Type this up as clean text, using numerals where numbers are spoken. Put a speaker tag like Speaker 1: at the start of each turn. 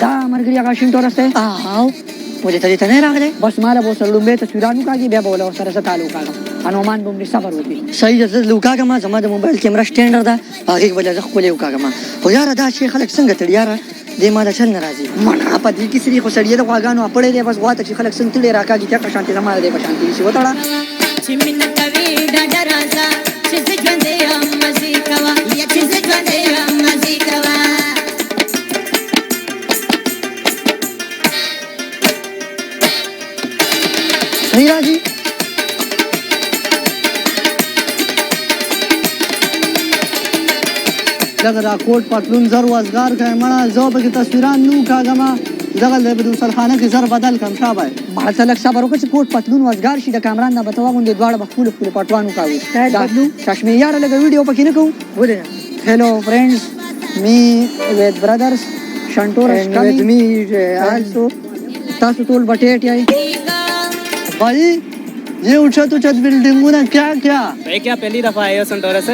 Speaker 1: دا مرګري هغه شینټورس ته
Speaker 2: او ولې ته دې ته نه راغلی
Speaker 1: بس ماله به ورسره لومبۍ تصویرانو کاږي بیا به له ورسره زه تعلق کاږم انومان به مې صبر وکړي
Speaker 2: صحیح ده زه وکاږم زما د موبایل کیمره سټینډر ده هغې به زه ښکلې وکاږم خو یاره دا چې خلک څنګه تړي یاره دې ما د چل نه راځي
Speaker 1: مڼه په دې کې سړي خو سړي د غواګانو اپړی دی بس غوا ته چې خلک څنګه تړي راکاږي ته شانتي زما دی په شانتي شي وتړه
Speaker 3: چې مینه کوي ډاډه راځه چې زه ژوندی یم مزې کوه چې زه ژوندی یم مزې کوه
Speaker 2: صحیح راځي
Speaker 4: دغه دا کوټ پتلون زر وزګار کړی مړه زه پکې تصویران نه وکاږم دغه د بدوسلخانه کې زر بدل کړم شابه
Speaker 1: مړه ته لږ صبر وکړه چې کوټ پتلون وزګار شي د کامران نه به ته واغوندې دواړه به خپلو خپلو پټوان وکاږو چشمې یاره لږه ویډیو پکې نه کوو
Speaker 2: ولې
Speaker 1: Hello friends, me with brothers, Shantoras
Speaker 2: and
Speaker 1: coming.
Speaker 2: with me also
Speaker 1: تاسو ټول بټیټ یای
Speaker 4: भाई ये उछत उछत बिल्डिंगों ना क्या क्या
Speaker 5: भाई क्या पहली दफा आए हो संतोरा से?